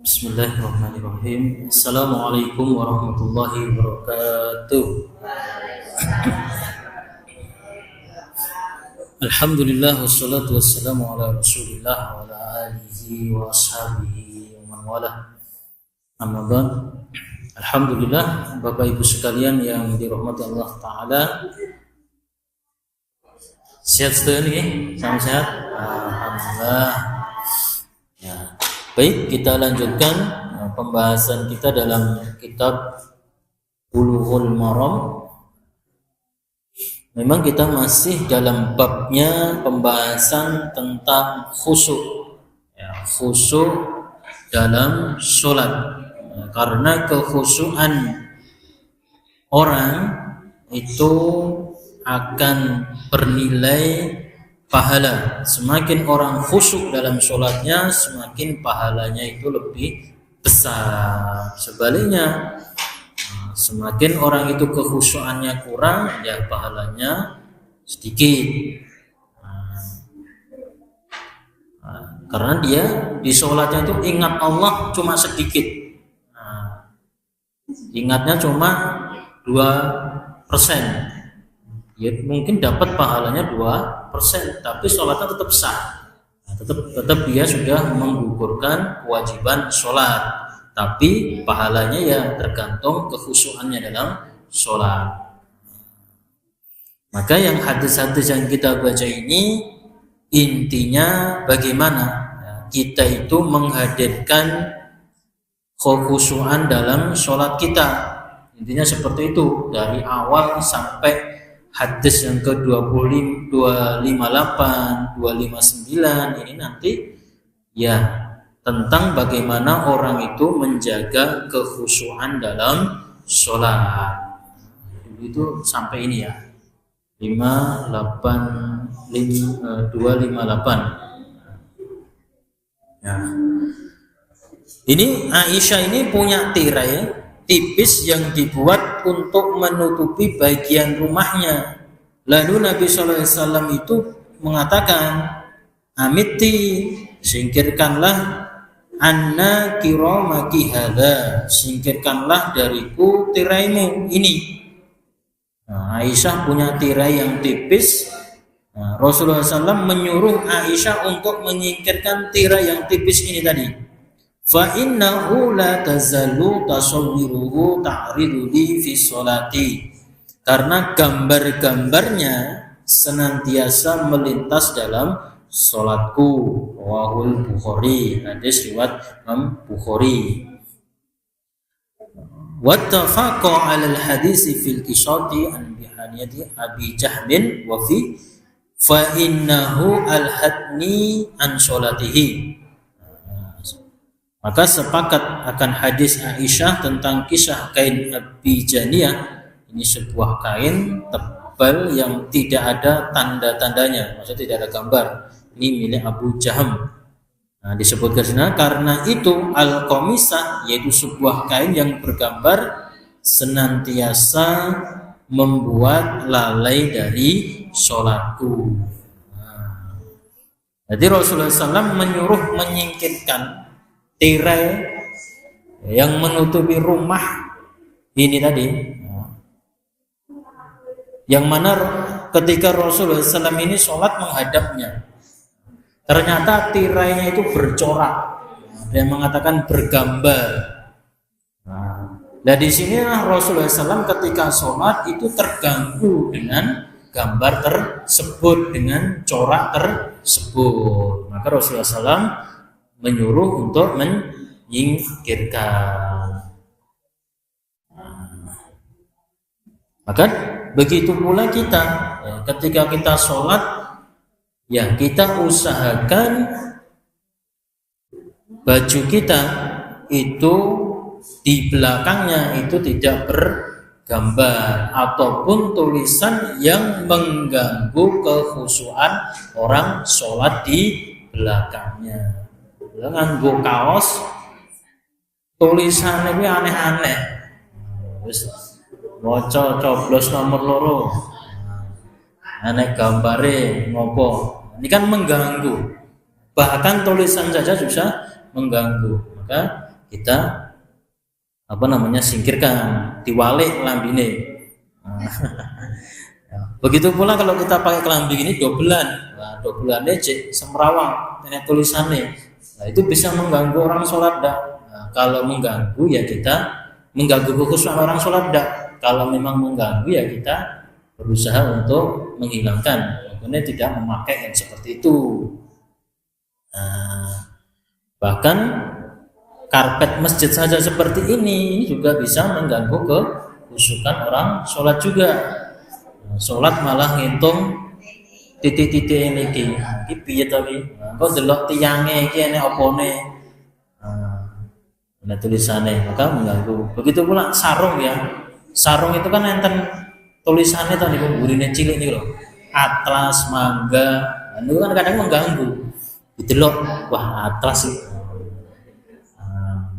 Bismillahirrahmanirrahim. Assalamualaikum warahmatullahi wabarakatuh. Alhamdulillah wassalatu wassalamu ala Rasulillah wa ala alihi wa ashabihi wa man walah. Amma ba'd. Alhamdulillah, Bapak Ibu sekalian yang dirahmati Allah taala. Sehat sekali nih, salam sehat. Alhamdulillah. Ya. Baik, kita lanjutkan pembahasan kita dalam kitab Bulughul Maram. Memang kita masih dalam babnya pembahasan tentang khusyuk. Ya, khusyuk dalam sholat. Karena kekhusyuan orang itu akan bernilai pahala. Semakin orang khusyuk dalam sholatnya, semakin pahalanya itu lebih besar. Sebaliknya, semakin orang itu kekhusyuannya kurang, ya pahalanya sedikit. Karena dia di sholatnya itu ingat Allah cuma sedikit. Ingatnya cuma 2%. Ya mungkin dapat pahalanya 2%, tapi sholatnya tetap sah. Tetap dia sudah menggugurkan kewajiban sholat, tapi pahalanya ya tergantung kekhusyuannya dalam sholat. Maka yang hadis-hadis yang kita baca ini intinya bagaimana kita itu menghadirkan kekhusyuan dalam sholat kita. Intinya seperti itu dari awal sampai hadis yang ke-258, 259 ini nanti ya tentang bagaimana orang itu menjaga kekhusyuan dalam sholat. Itu sampai ini ya 258 ya. Ini Aisyah ini punya tirai tipis yang dibuat untuk menutupi bagian rumahnya. Lalu Nabi SAW itu mengatakan, amiti, singkirkanlah anna kiramaki hadza, singkirkanlah dariku tiraimu ini. Aisyah punya tirai yang tipis. Rasulullah SAW menyuruh Aisyah untuk menyingkirkan tirai yang tipis ini tadi. Fa innahu la tazalu tasawwiruhu ta'ridu li fi sholati, karena gambar-gambarnya senantiasa melintas dalam sholatku. Rawahul Bukhari, hadis riwayat Imam Bukhari. Wattafaqa 'ala al-hadis fil qisati an bihaniyati Abi Jahmin wa fi fa innahu al-hadni an sholatihi. Maka sepakat akan hadis Aisyah tentang kisah kain Abi Janiyah. Ini sebuah kain tebal yang tidak ada tanda-tandanya, maksudnya tidak ada gambar. Ini milik Abu Jaham. Disebutkan sini karena itu al-qamisah, yaitu sebuah kain yang bergambar senantiasa membuat lalai dari sholatku. Jadi Rasulullah SAW menyuruh menyingkirkan tirai yang menutupi rumah ini tadi, yang mana ketika Rasulullah SAW ini sholat menghadapnya, ternyata tirainya itu bercorak, yang mengatakan bergambar. Nah di sini Rasulullah SAW ketika sholat itu terganggu dengan gambar tersebut, dengan corak tersebut. Maka Rasulullah SAW menyuruh untuk menyingkirkan. Maka begitu pula kita ya, ketika kita sholat ya kita usahakan baju kita itu di belakangnya itu tidak bergambar ataupun tulisan yang mengganggu kekhusyuan orang sholat di belakangnya. Nganggo kaos tulisannya aneh-aneh, wis maca coblos nomor loro, aneh gambare ngopo, ini kan mengganggu. Bahkan tulisan saja bisa mengganggu. Maka kita singkirkan, diwalik lambine. Begitu pula kalau kita pakai kelambi ini dobelan, dobelannya semrawang, ini tulisannya. Nah, itu bisa mengganggu orang sholat dak. Kalau mengganggu ya kita mengganggu kekhusyuan orang sholat dak. Kalau memang mengganggu ya kita berusaha untuk menghilangkan. Pokoknya tidak memakai yang seperti itu. Bahkan karpet masjid saja seperti ini juga bisa mengganggu kekhusyukan orang sholat juga. Sholat malah ngitung titik-titik ini iki piye to iki. Kok delok tiyange iki ene opone. Ada tulisannya, maka mengganggu. Begitu pula sarung ya. Sarung itu kan enten tulisannya to niku gurine cilik niku lho. Atlas, mangga. Itu kan kadang mengganggu. Didelok, wah atlas sih.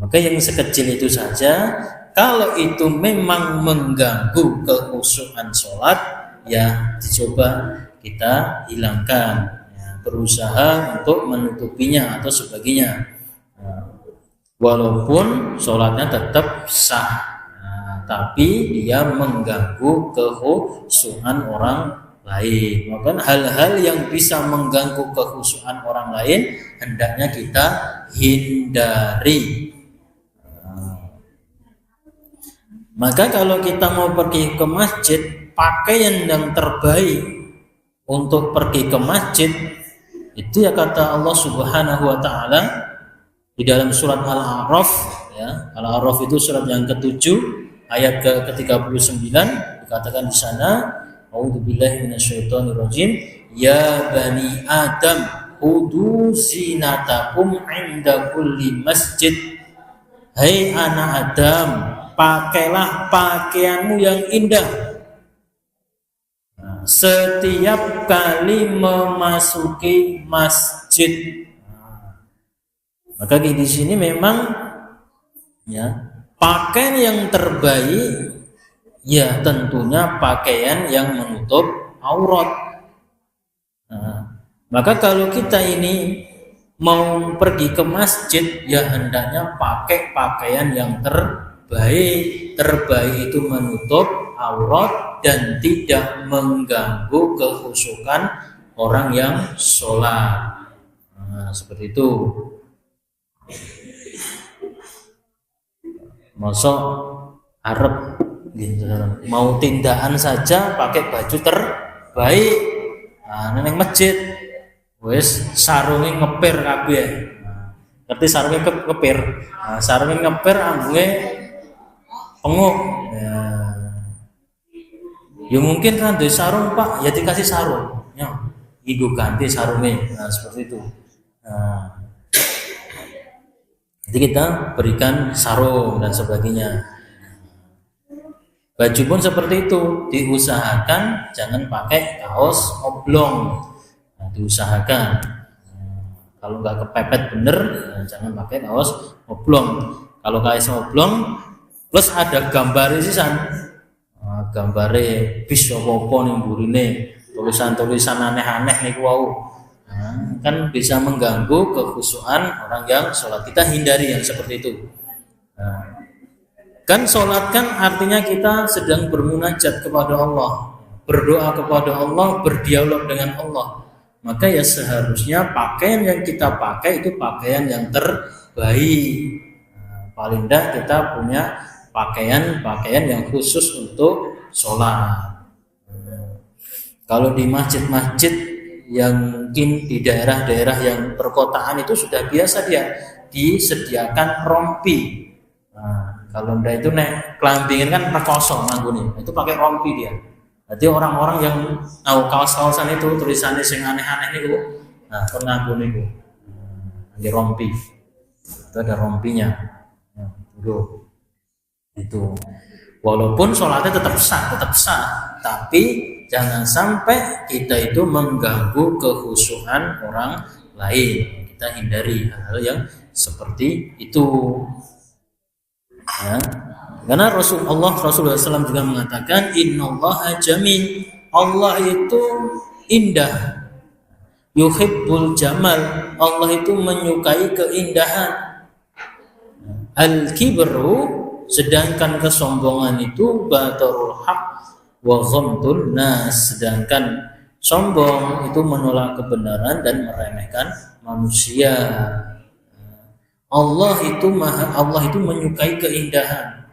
Maka yang sekecil itu saja, kalau itu memang mengganggu kekhusyuan sholat, ya dicoba kita hilangkan, ya, berusaha untuk menutupinya atau sebagainya. Walaupun sholatnya tetap sah, tapi dia mengganggu kekhusyuan orang lain. Maka hal-hal yang bisa mengganggu kekhusyuan orang lain hendaknya kita hindari. Maka kalau kita mau pergi ke masjid, pakaian yang terbaik untuk pergi ke masjid itu ya kata Allah Subhanahu wa taala di dalam surat Al-A'raf, ya. Al-A'raf itu surat yang ke-7 ayat ke-39 dikatakan di sana, A'udzubillahi minasyaitonirrajim, ya bani Adam khudu zinatakum 'inda kulli masjid. Hai anak Adam, pakailah pakaianmu yang indah setiap kali memasuki masjid. Maka di sini memang ya pakaian yang terbaik ya tentunya pakaian yang menutup aurat. Maka kalau kita ini mau pergi ke masjid ya hendaknya pakai pakaian yang terbaik. Terbaik itu menutup aurat dan tidak mengganggu kekhusyukan orang yang sholat. Seperti itu. Masuk Arab mau tindakan saja pakai baju terbaik. Neng masjid wes sarunge ngepir kabeh. Ngerti sarunge ngepir. Sarunge ngepir ambune penguk. Ya mungkin kan di sarung Pak, ya dikasih sarung. Ya, ibu ganti sarungnya. Seperti itu. Jadi kita berikan sarung dan sebagainya. Baju pun seperti itu, diusahakan jangan pakai kaos oblong. Diusahakan. Kalau nggak kepepet bener, jangan pakai kaos oblong. Kalau kaos oblong plus ada gambar sisan. Gambare bis apa-apa ning burine, tulisan-tulisan aneh-aneh niku wau. Kan bisa mengganggu kekhusyuan orang yang sholat. Kita hindari yang seperti itu. Kan sholat kan artinya kita sedang bermunajat kepada Allah, berdoa kepada Allah, berdialog dengan Allah. Maka ya seharusnya pakaian yang kita pakai itu pakaian yang terbaik. Paling tidak kita punya pakaian yang khusus untuk sholat. Kalau di masjid-masjid yang mungkin di daerah-daerah yang perkotaan itu sudah biasa dia disediakan rompi. Kalau ndak itu nek kelambingan kan kosong manggune, itu pakai rompi dia. Jadi orang-orang yang tahu kaos-kaosan itu tulisannya sing aneh-aneh niku, nah nganggo niku. Di rompi. Itu ada rompinya. Itu walaupun sholatnya tetap sah, tapi jangan sampai kita itu mengganggu kekhusyuan orang lain. Kita hindari hal-hal yang seperti itu. Ya. Karena Rasulullah SAW juga mengatakan innallaha jamil, Allah itu indah, yuhibbul jamal, Allah itu menyukai keindahan. Al-kibru, sedangkan kesombongan itu batarul haq wa ghamtun nas, sedangkan sombong itu menolak kebenaran dan meremehkan manusia. Allah itu menyukai keindahan.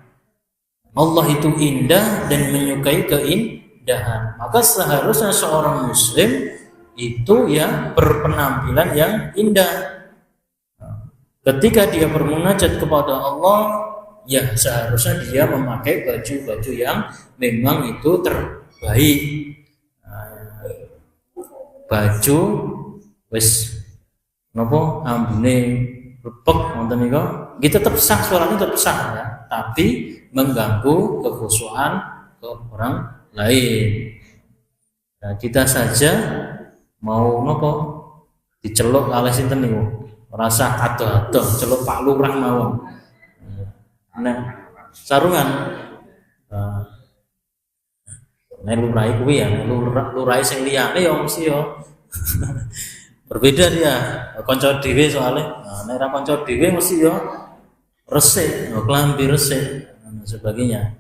Allah itu indah dan menyukai keindahan. Maka seharusnya seorang muslim itu ya berpenampilan yang indah. Ketika dia bermunajat kepada Allah, ya seharusnya dia memakai baju-baju yang memang itu terbaik. Baju wis napa ambune lepek ngoten niku, nggih tetep sah, suaranya tetep sah ya, tapi mengganggu kekhusyuan ke orang lain. Nah, kita saja mau nopo diceluk kalih sinten niku, rasa adoh-adoh celuk Pak Lurah mawon. Nah, sarungan nek lurai kuwi ya, lurai sing liyane ya mesti ya berbeda dia, kanca dhewe soalnya. Nah, nek ra kanca dhewe mesti ya resik, klambi resik dan sebagainya.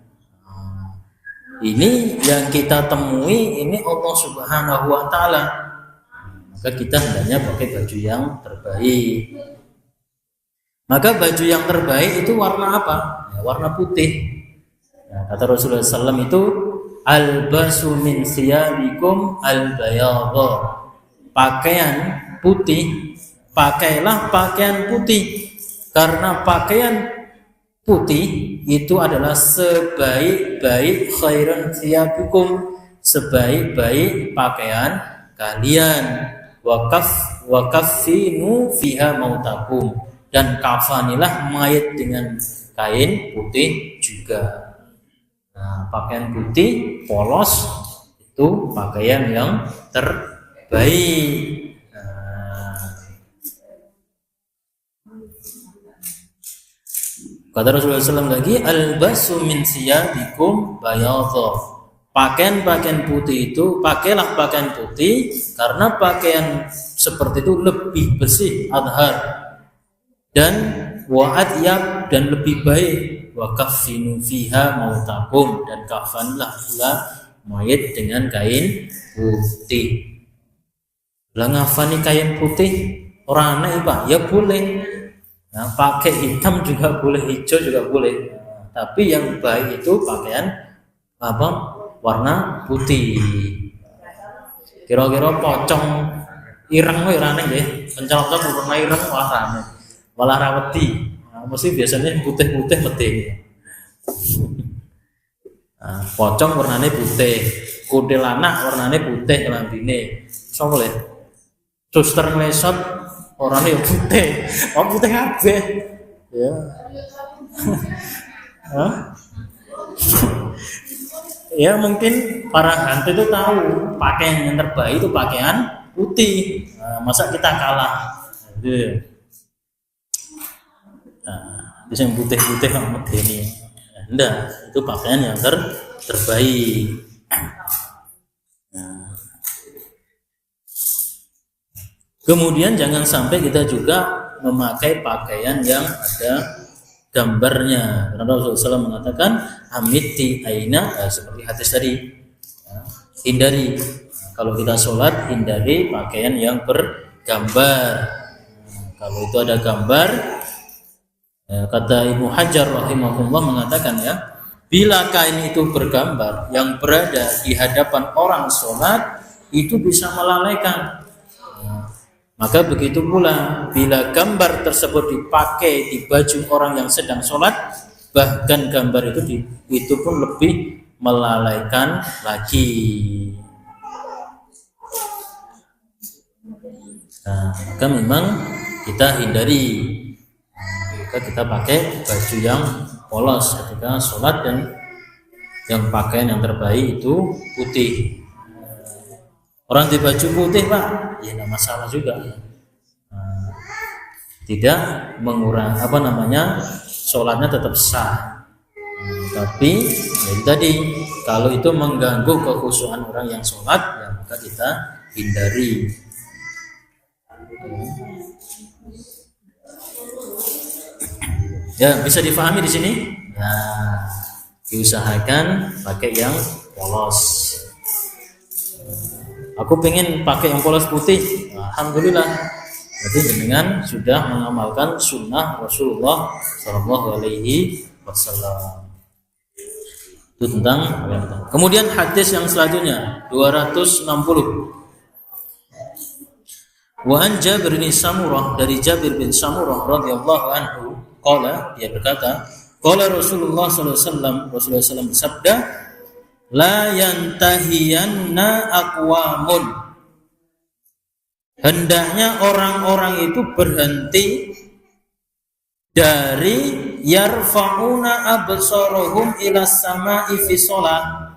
Ini yang kita temui ini Allah Subhanahu wa taala. Maka kita hendaknya pakai baju yang terbaik. Maka baju yang terbaik itu warna apa? Ya, warna putih. Nah, kata Rasulullah SAW itu albasu min siyabikum albayadha. Pakaian putih, pakailah pakaian putih, karena pakaian putih itu adalah sebaik-baik khairan siyabikum, sebaik-baik pakaian kalian. Wakafinu fiha mautakum, dan kafanilah mayat dengan kain putih juga. Nah, pakaian putih polos itu pakaian yang terbaik. Kata Rasulullah SAW lagi, albasu min siyabikum bayadha. Pakaian-pakaian putih itu, pakailah pakaian putih karena pakaian seperti itu lebih bersih, adhar, dan wa'adyab, dan lebih baik. Wa kaffinu fiha mautakum, dan kafanlah pula mayat dengan kain putih. Lah ngafani kain putih orang aneh Pak? Ya boleh. Nah, pakai hitam juga boleh, hijau juga boleh. Tapi yang baik itu pakaian apa? Warna putih. Kira-kira pocong ireng wae rane nggih. Pencalon warna ireng wah rane. Malah raweti. Nah, mesti biasanya putih-putih medhe. Nah, pocong warnane putih, kuntilanak warnane putih kelambine. Sopo le? Suster nglesot warnane putih. Oh, putih kabeh. Ya. Hah? Ya mungkin para hantu itu tahu pakaian yang terbaik itu pakaian putih. Nah, masa kita kalah? Nah, yang putih-putih sama ini. Enggak, itu pakaian yang terbaik. Nah. Kemudian jangan sampai kita juga memakai pakaian yang ada gambarnya. Karena Rasulullah SAW mengatakan amiti aina, seperti hadis tadi, hindari. Kalau kita sholat, hindari pakaian yang bergambar. Kalau itu ada gambar, kata Ibnu Hajar rahimahullah mengatakan ya, bila kain itu bergambar yang berada di hadapan orang sholat, itu bisa melalaikan. Maka begitu pula bila gambar tersebut dipakai di baju orang yang sedang sholat, bahkan gambar itu pun lebih melalaikan lagi. Nah, maka memang kita hindari. Maka kita pakai baju yang polos ketika sholat, dan yang pakaian yang terbaik itu putih. Orang di baju putih Pak, ya nggak masalah juga. Nah, tidak mengurangi sholatnya tetap sah. Tapi jadi tadi kalau itu mengganggu kekhusyuan orang yang sholat, ya maka kita hindari. Ya, bisa difahami di sini? Nah, diusahakan pakai yang polos. Aku pengen pakai yang polos putih. Alhamdulillah. Jadi dengan sudah mengamalkan sunnah Rasulullah Shallallahu Alaihi Wasallam. Itu tentang. Kemudian hadis yang selanjutnya 260. Wa an Jabir bin Samurah, dari Jabir bin Samurah radhiyallahu anhu, qala, dia berkata, qala Rasulullah sallallahu alaihi wasallam, Rasulullah SAW bersabda, la yantahiyanna aqwamun, hendaknya orang-orang itu berhenti dari yarfa'una absarahum ila sama'i fi shalah,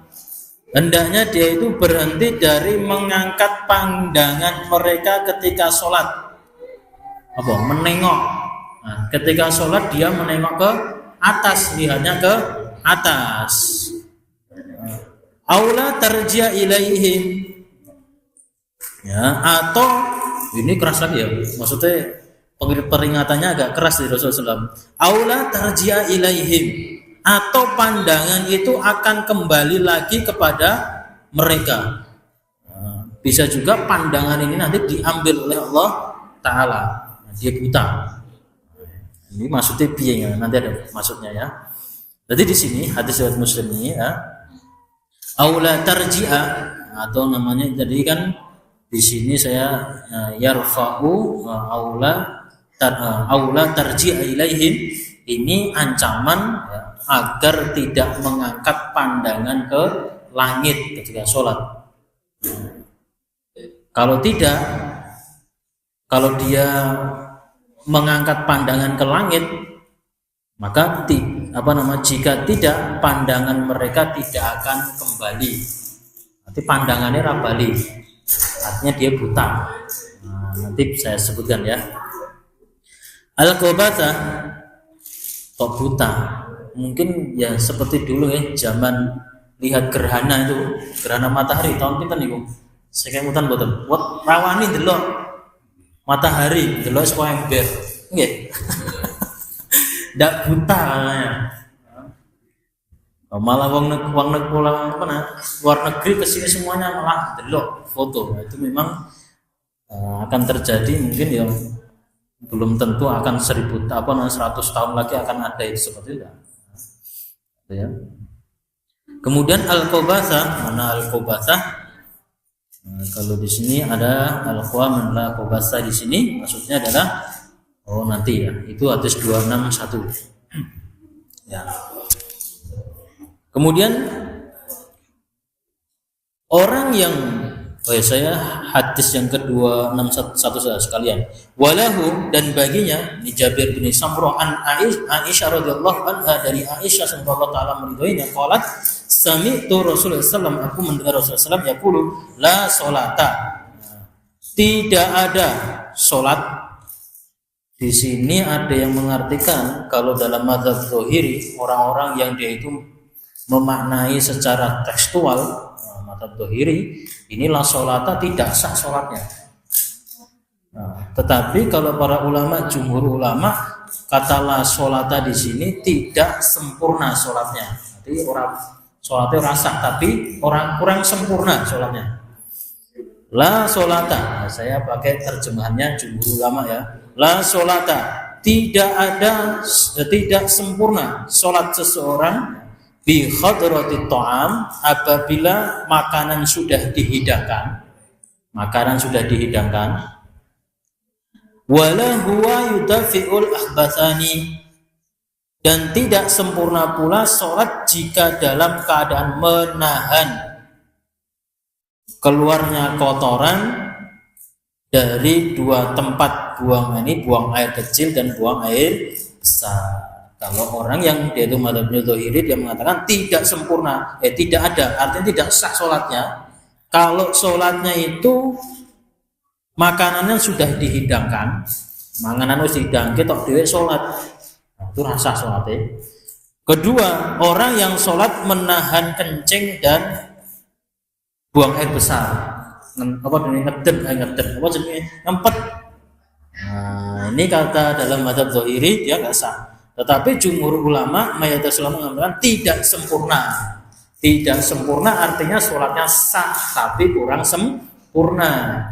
hendaknya dia itu berhenti dari mengangkat pandangan mereka ketika sholat. Apa? Menengok. Nah, ketika sholat dia menengok ke atas, lihatnya ke atas. Aula tarji'a ilaihim. Ya, atau ini keras lagi ya. Maksudnya peringatannya agak keras dari Rasulullah SAW. Aula tarji'a ilaihim, atau pandangan itu akan kembali lagi kepada mereka. Bisa juga pandangan ini nanti diambil oleh Allah Ta'ala. Dia buta. Ini maksudnya biaya, nanti ada maksudnya ya. Jadi di sini hadis riwayat Muslim ini ya, aula tarji'a, atau namanya jadi kan di sini saya yarfa'u aula tarji'a ilaihim, ini ancaman ya, agar tidak mengangkat pandangan ke langit ketika sholat. Kalau tidak, kalau dia mengangkat pandangan ke langit, maka jika tidak, pandangan mereka tidak akan kembali. Nanti pandangannya rabali, artinya dia buta. Nah, nanti saya sebutkan ya. Al-Qabathah, kok buta? Mungkin ya seperti dulu ya, zaman lihat gerhana itu, gerhana matahari tahun pinten niku? Sekemutan boten. Wat rawani delok matahari, delok saka ember. Nggih. Ndak buta namanya. Malah luar negeri kesini semuanya malah delok foto. Itu memang akan terjadi, mungkin ya belum tentu akan 100 tahun lagi akan ada itu seperti itu. Ya. Kemudian al-qabathah, mana al-qabathah? Nah, kalau di sini ada al-qawaman la qabathah, di sini maksudnya adalah nanti ya, itu hadis 261. Ya. Kemudian orang yang saya hadis yang kedua 661 sekalian. Walahu, dan baginya, ini Jabir bin Samurah an Aisyah radhiyallahu anha, dari Aisyah radhiyallahu taala meridhoinya, qalat sami'tu Rasulullah sallallahu alaihi wasallam, aku mendengar Rasulullah sallallahu alaihi wasallam yaqulu la sholata, tidak ada sholat. Di sini ada yang mengartikan kalau dalam mazhab Zahiri, orang-orang yang dia itu memaknai secara tekstual, mazhab Zahiri, inilah sholata, tidak sah sholatnya. Nah, tetapi kalau para ulama, jumhur ulama, kata la sholata di sini tidak sempurna sholatnya. Jadi orang sholatnya rasa, tapi orang kurang sempurna sholatnya. La sholata, saya pakai terjemahannya jumhur ulama ya. La sholata, tidak sempurna sholat seseorang bi khadratit ta'am, apabila makanan sudah dihidangkan. Wala huwa yudafi'ul ahbathani, dan tidak sempurna pula sholat jika dalam keadaan menahan keluarnya kotoran dari dua tempat buang air kecil dan buang air besar. Kalau orang yang dia itu mazhab Zahiri, dia mengatakan tidak sempurna, tidak ada, artinya tidak sah sholatnya. Kalau sholatnya itu makanannya sudah dihidangkan, manganan harus dihidangkan, tok dhewe sholat, itu rasa sholatnya. Kedua, orang yang sholat menahan kencing dan buang air besar, ngempet. Nah, ini kata dalam mazhab Zahiri dia nggak sah. Tetapi jumhur ulama mayoritas ulama mengatakan tidak sempurna. Tidak sempurna artinya sholatnya sah tapi kurang sempurna.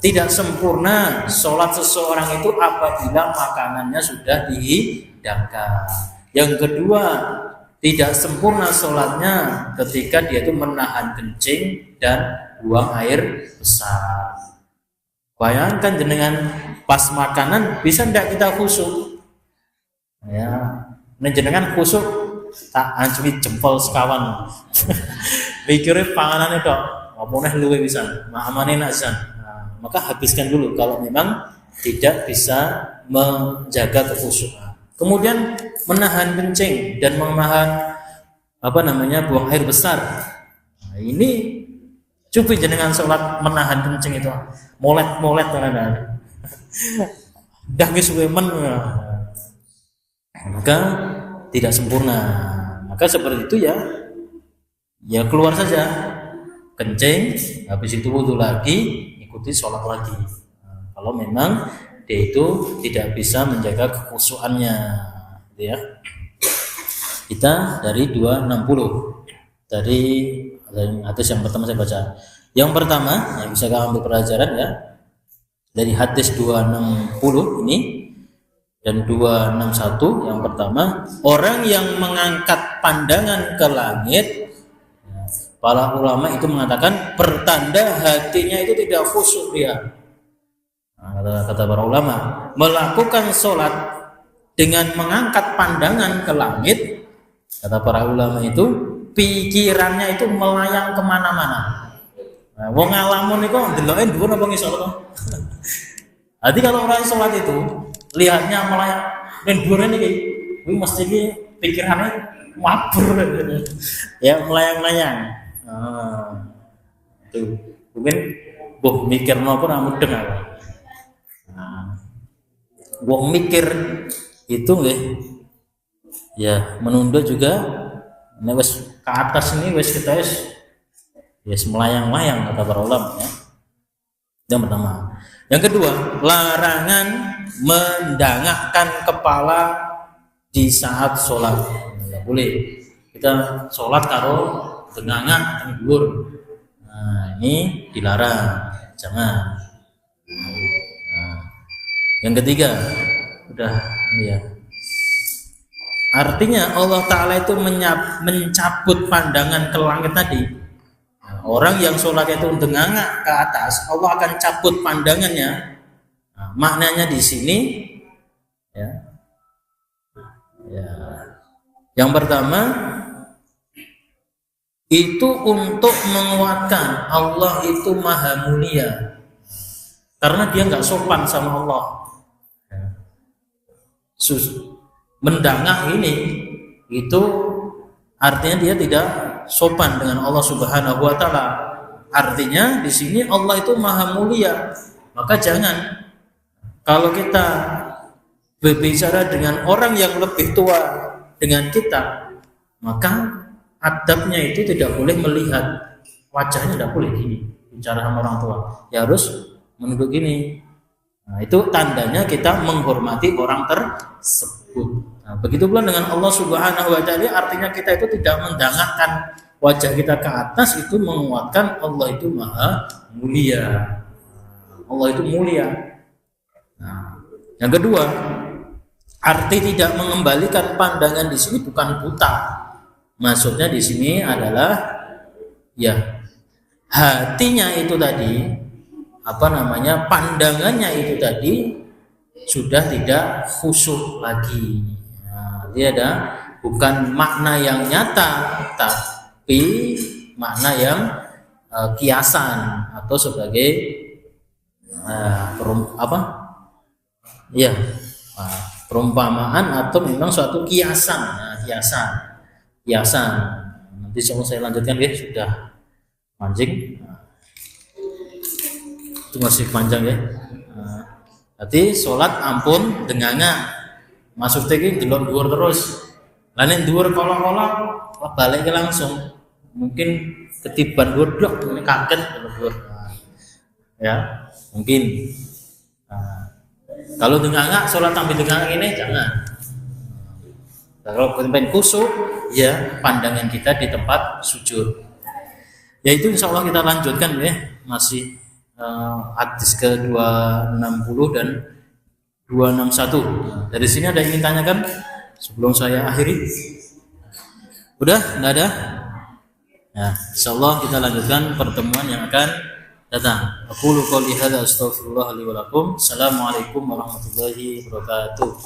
Tidak sempurna sholat seseorang itu apabila makanannya sudah dihidangkan. Yang kedua, tidak sempurna sholatnya ketika dia itu menahan kencing dan buang air besar. Bayangkan jenengan pas makanan bisa tidak kita khusyuk? Ya, jenengan khusyuk tak anjmi jempol sekawan. Mikirnya panganan itu, apa nih luwe bisa, mahamane nazan. Maka habiskan dulu kalau memang tidak bisa menjaga kekhusyukan. Kemudian menahan kencing dan menahan buang air besar. Nah, ini coba jenengan sholat menahan kencing itu molet kan. Dah wis wemen. Maka tidak sempurna. Maka seperti itu ya keluar saja kencing, habis itu wudu lagi, ikuti sholat lagi. Kalau memang dia itu tidak bisa menjaga kekhusyukannya, gitu ya. Kita dari 260 dari hadis yang pertama saya baca. Yang pertama yang bisa kita ambil pelajaran ya dari hadis 260 ini dan 261. Yang pertama, orang yang mengangkat pandangan ke langit, para ulama itu mengatakan pertanda hatinya itu tidak khusyuk dia. Kata para ulama, melakukan sholat dengan mengangkat pandangan ke langit, kata para ulama itu pikirannya itu melayang kemana-mana. Wong ngalamun itu ndeloke dhuwur apa ngisor to? Jadi kalau orang sholat itu lihatnya melayang dan dhuwur niki, kuwi mesti iki pikirannya mabur ya, melayang-layang. Tuh, mungkin mikir napa ora mudeng aku. Wong mikir itu nggih ya menunda juga nek wis ke atas ini wis kita wis melayang-layang kata para ulama ya. Yang pertama. Yang kedua, larangan mendangakkan kepala di saat sholat. Tidak boleh kita sholat karo dengangak dhuwur. Nah, ini dilarang, jangan. Yang ketiga, udah ya. Artinya Allah Ta'ala itu mencabut pandangan ke langit tadi. Orang yang sholat itu dengangak ke atas, Allah akan cabut pandangannya. Nah, maknanya di sini, ya. Yang pertama itu untuk menguatkan Allah itu maha mulia, karena dia nggak sopan sama Allah. Mendangak ini itu artinya dia tidak sopan dengan Allah Subhanahu wa taala. Artinya di sini Allah itu maha mulia. Maka jangan kalau kita berbicara dengan orang yang lebih tua dengan kita, maka adabnya itu tidak boleh melihat wajahnya, tidak boleh gini bicara sama orang tua. Ya harus menunduk gini. Nah, itu tandanya kita menghormati orang tersebut. Nah, begitu pula dengan Allah Subhanahu wa taala, artinya kita itu tidak mendangakkan wajah kita ke atas, itu menguatkan Allah itu maha mulia. Allah itu mulia. Nah, yang kedua, arti tidak mengembalikan pandangan di sini bukan buta. Maksudnya di sini adalah ya hatinya itu tadi pandangannya itu tadi sudah tidak khusyuk lagi. Nah, dia ada bukan makna yang nyata, tapi makna yang kiasan atau sebagai perumpamaan atau memang suatu kiasan. Nah, kiasan. Nanti saya lanjutkan ya, sudah mancing. Itu masih panjang ya. Berarti sholat ampun denganga maksudnya ini delok dhuwur terus. Lah nek dhuwur kolong-kolong balik langsung. Mungkin ketiban dhuwur dok kaget dhuwur. Ya, mungkin. Kalau denganga sholat sambil denganga ini jangan. Kalau pengen khusyuk, ya pandangan kita di tempat sujud. Yaitu insya Allah kita lanjutkan ya, masih hadis ke 260 dan 261. Dari sini ada yang ingin tanyakan sebelum saya akhiri? Udah? Nggak ada? Nah, insya Allah kita lanjutkan pertemuan yang akan datang. Aku qouli hadza astaghfirullah li wa lakum. Assalamualaikum warahmatullahi wabarakatuh.